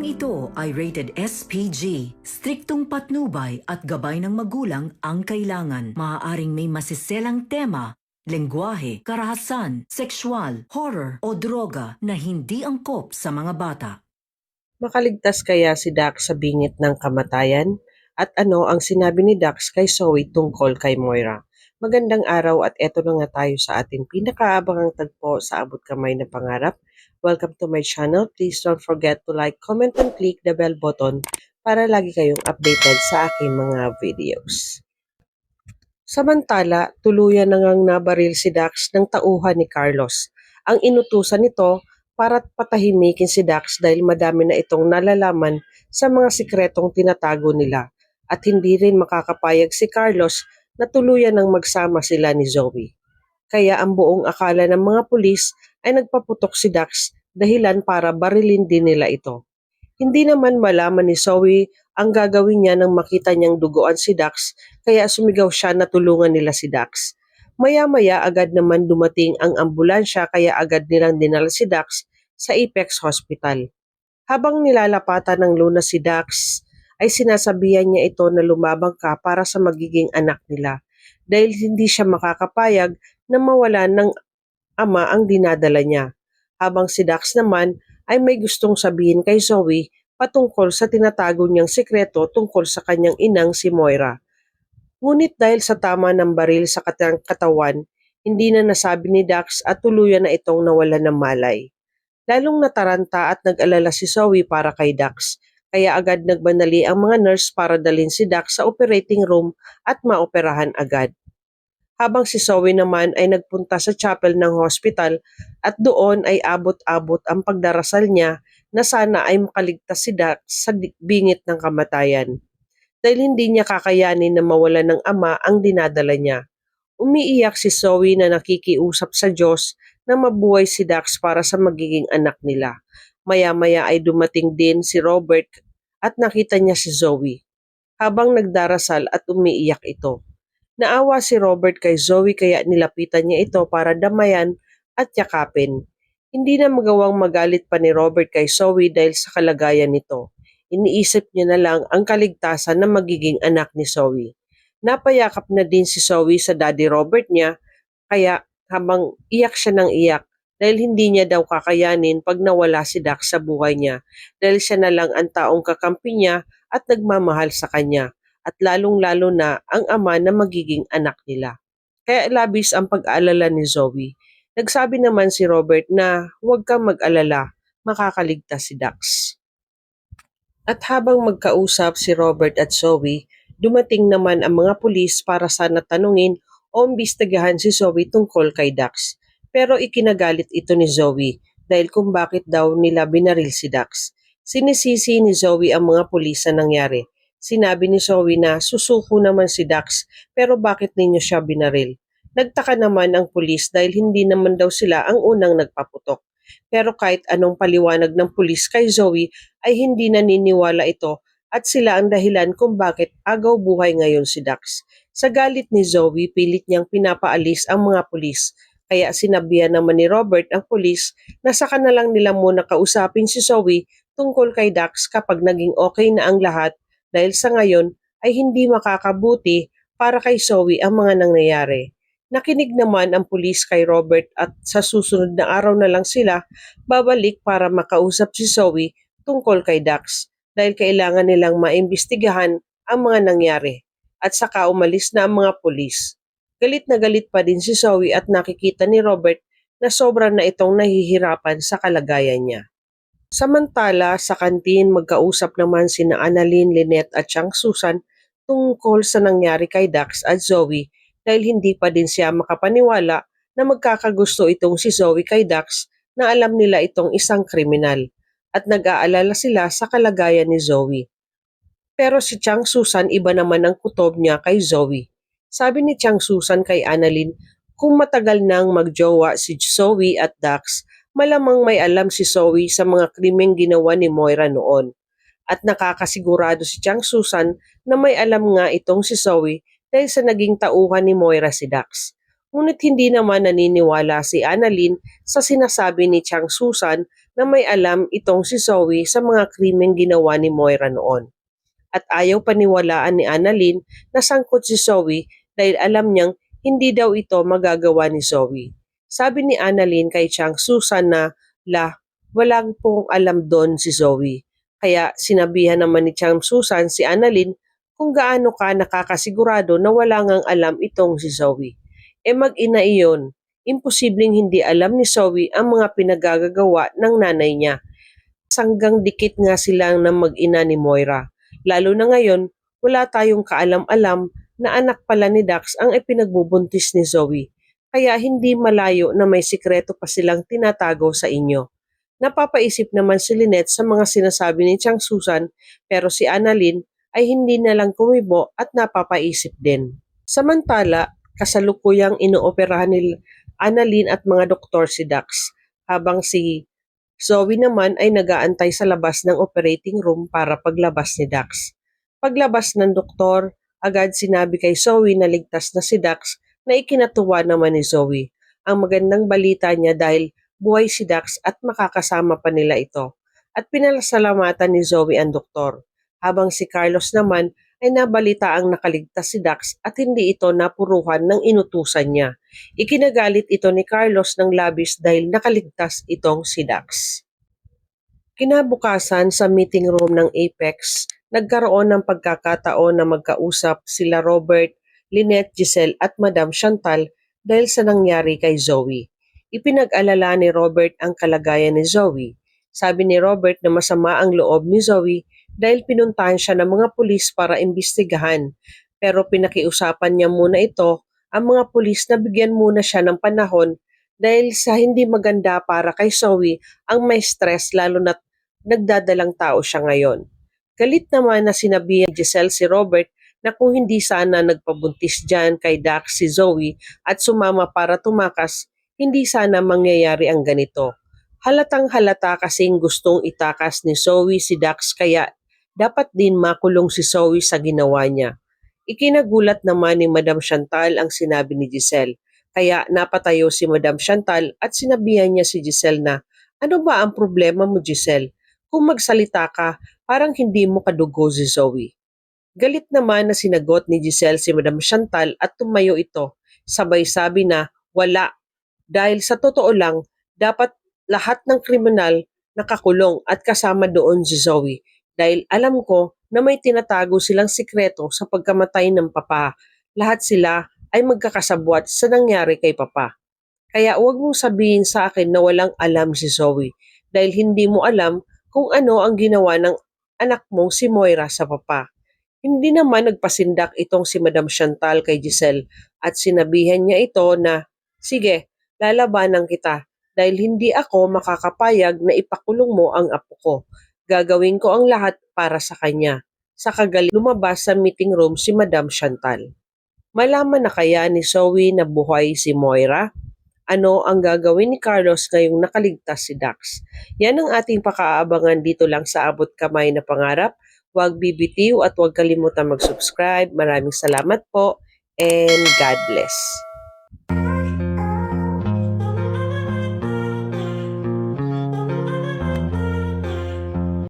Programang ito ay rated SPG. Striktong patnubay at gabay ng magulang ang kailangan. Maaaring may masiselang tema, lengguwahe, karahasan, sexual, horror o droga na hindi angkop sa mga bata. Makaligtas kaya si Dax sa bingit ng kamatayan? At ano ang sinabi ni Dax kay Zoe tungkol kay Moira? Magandang araw at eto na nga tayo sa ating pinakaabangang tagpo sa Abot Kamay na Pangarap. Welcome to my channel. Please don't forget to like, comment, and click the bell button para lagi kayong updated sa aking mga videos. Samantala, tuluyan na ngang nabaril si Dax ng tauhan ni Carlos. Ang inutusan nito para patahimikin si Dax dahil madami na itong nalalaman sa mga sikretong tinatago nila at hindi rin makakapayag si Carlos na tuluyan ng magsama sila ni Zoe. Kaya ang buong akala ng mga pulis ay nagpaputok si Dax dahilan para barilin din nila ito. Hindi naman malaman ni Zoe ang gagawin niya nang makita niyang duguan si Dax kaya sumigaw siya na tulungan nila si Dax. Maya-maya agad naman dumating ang ambulansya kaya agad nilang dinala si Dax sa Apex Hospital. Habang nilalapatan ng Luna si Dax, ay sinasabihan niya ito na lumabang ka para sa magiging anak nila dahil hindi siya makakapayag na mawalan ng ama ang dinadala niya. Habang si Dax naman ay may gustong sabihin kay Zoe patungkol sa tinatago niyang sikreto tungkol sa kanyang inang si Moira. Ngunit dahil sa tama ng baril sa katawan, hindi na nasabi ni Dax at tuluyan na itong nawala ng malay. Lalong nataranta at nag-alala si Zoe para kay Dax, kaya agad nagbanali ang mga nurse para dalhin si Dax sa operating room at maoperahan agad. Habang si Zoe naman ay nagpunta sa chapel ng hospital at doon ay abot-abot ang pagdarasal niya na sana ay makaligtas si Dax sa bingit ng kamatayan. Dahil hindi niya kakayanin na mawala ng ama ang dinadala niya. Umiiyak si Zoe na nakikiusap sa Diyos na mabuhay si Dax para sa magiging anak nila. Maya-maya ay dumating din si Robert at nakita niya si Zoe. Habang nagdarasal at umiiyak ito. Naawa si Robert kay Zoe kaya nilapitan niya ito para damayan at yakapin. Hindi na magawang magalit pa ni Robert kay Zoe dahil sa kalagayan nito. Iniisip niya na lang ang kaligtasan na magiging anak ni Zoe. Napayakap na din si Zoe sa daddy Robert niya kaya habang iyak siya ng iyak dahil hindi niya daw kakayanin pag nawala si Dax sa buhay niya dahil siya na lang ang taong kakampi niya at nagmamahal sa kanya at lalong-lalo na ang ama na magiging anak nila. Kaya labis ang pag-aalala ni Zoe. Nagsabi naman si Robert na huwag kang mag-alala, makakaligtas si Dax. At habang magkausap si Robert at Zoe, dumating naman ang mga pulis para sana tanungin o imbestigahan si Zoe tungkol kay Dax. Pero ikinagalit ito ni Zoe dahil kung bakit daw nila binaril si Dax. Sinisisi ni Zoe ang mga pulis na nangyari. Sinabi ni Zoe na susuko naman si Dax pero bakit ninyo siya binaril? Nagtaka naman ang pulis dahil hindi naman daw sila ang unang nagpaputok. Pero kahit anong paliwanag ng pulis kay Zoe ay hindi naniniwala ito at sila ang dahilan kung bakit agaw buhay ngayon si Dax. Sa galit ni Zoe, pilit niyang pinapaalis ang mga pulis. Kaya sinabihan naman ni Robert ang pulis na saka na lang nila muna kausapin si Zoe tungkol kay Dax kapag naging okay na ang lahat dahil sa ngayon ay hindi makakabuti para kay Zoe ang mga nangyayari. Nakinig naman ang pulis kay Robert at sa susunod na araw na lang sila babalik para makausap si Zoe tungkol kay Dax dahil kailangan nilang maimbestigahan ang mga nangyari at saka umalis na ang mga pulis. Galit na galit pa din si Zoe at nakikita ni Robert na sobra na itong nahihirapan sa kalagayan niya. Samantala, sa kantin magkausap naman sina Annalyn, Lynette at Chang Susan tungkol sa nangyari kay Dax at Zoe dahil hindi pa din siya makapaniwala na magkakagusto itong si Zoe kay Dax na alam nila itong isang kriminal at nag-aalala sila sa kalagayan ni Zoe. Pero si Chang Susan iba naman ang kutob niya kay Zoe. Sabi ni Chang Susan kay Annalyn, kung matagal nang magjowa si Zoe at Dax, malamang may alam si Zoe sa mga krimeng ginawa ni Moira noon. At nakakasigurado si Chang Susan na may alam nga itong si Zoe dahil sa naging tauhan ni Moira si Dax. Ngunit hindi naman naniniwala si Annalyn sa sinasabi ni Chang Susan na may alam itong si Zoe sa mga krimeng ginawa ni Moira noon. At ayaw paniwalaan ni Annalyn na sangkot si Zoe dahil alam niyang hindi daw ito magagawa ni Zoe. Sabi ni Annalyn kay Chang Susan na walang pong alam doon si Zoe. Kaya sinabihan naman ni Chang Susan si Annalyn kung gaano ka nakakasigurado na wala ngang alam itong si Zoe. Mag-ina iyon. Imposibleng hindi alam ni Zoe ang mga pinagagagawa ng nanay niya. Hanggang dikit nga sila ng mag-ina ni Moira. Lalo na ngayon, wala tayong kaalam-alam na anak pala ni Dax ang ipinagbubuntis ni Zoe. Kaya hindi malayo na may sikreto pa silang tinatago sa inyo. Napapaisip naman si Lynette sa mga sinasabi ni Chang Susan pero si Annalyn ay hindi na lang kumibo at napapaisip din. Samantala, kasalukuyang inooperahan ni Annalyn at mga doktor si Dax habang si Zoe naman ay nag-aantay sa labas ng operating room para paglabas ni Dax. Paglabas ng doktor, agad sinabi kay Zoe na ligtas na si Dax na ikinatuwa naman ni Zoe. Ang magandang balita niya dahil buhay si Dax at makakasama pa nila ito. At pinasalamatan ni Zoe ang doktor. Habang si Carlos naman ay nabalita ang nakaligtas si Dax at hindi ito napuruhan ng inutusan niya. Ikinagalit ito ni Carlos ng labis dahil nakaligtas itong si Dax. Kinabukasan sa meeting room ng Apex, nagkaroon ng pagkakataon na magkausap sila Robert, Lynette, Giselle at Madam Chantal dahil sa nangyari kay Zoe. Ipinag-alala ni Robert ang kalagayan ni Zoe. Sabi ni Robert na masama ang loob ni Zoe dahil pinuntahan siya ng mga pulis para imbestigahan. Pero pinakiusapan niya muna ito ang mga pulis na bigyan muna siya ng panahon dahil sa hindi maganda para kay Zoe ang may stress lalo na nagdadalang tao siya ngayon. Galit naman na sinabihan ni Giselle si Robert na kung hindi sana nagpabuntis dyan kay Dax si Zoe at sumama para tumakas, hindi sana mangyayari ang ganito. Halatang halata kasing gustong itakas ni Zoe si Dax kaya dapat din makulong si Zoe sa ginawa niya. Ikinagulat naman ni Madam Chantal ang sinabi ni Giselle. Kaya napatayo si Madam Chantal at sinabihan niya si Giselle na, "Ano ba ang problema mo, Giselle? Kung magsalita ka, parang hindi mo kadugo si Zoe." Galit naman na sinagot ni Giselle si Madam Chantal at tumayo ito. Sabay sabi na, "Wala. Dahil sa totoo lang, dapat lahat ng kriminal nakakulong at kasama doon si Zoe. Dahil alam ko na may tinatago silang sikreto sa pagkamatay ng papa. Lahat sila ay magkakasabwat sa nangyari kay papa. Kaya huwag mong sabihin sa akin na walang alam si Zoe dahil hindi mo alam kung ano ang ginawa ng anak mong si Moira sa papa." Hindi naman nagpasindak itong si Madam Chantal kay Giselle at sinabihan niya ito na, "Sige, lalabanan kita dahil hindi ako makakapayag na ipakulong mo ang apo ko. Gagawin ko ang lahat para sa kanya." Sa kagalit lumabas sa meeting room si Madam Chantal. Malaman na kaya ni Zoe na buhay si Moira? Ano ang gagawin ni Carlos ngayong nakaligtas si Dax? Yan ang ating pakaabangan dito lang sa Abot Kamay na Pangarap. Huwag bibitiw at huwag kalimutan mag-subscribe. Maraming salamat po and God bless.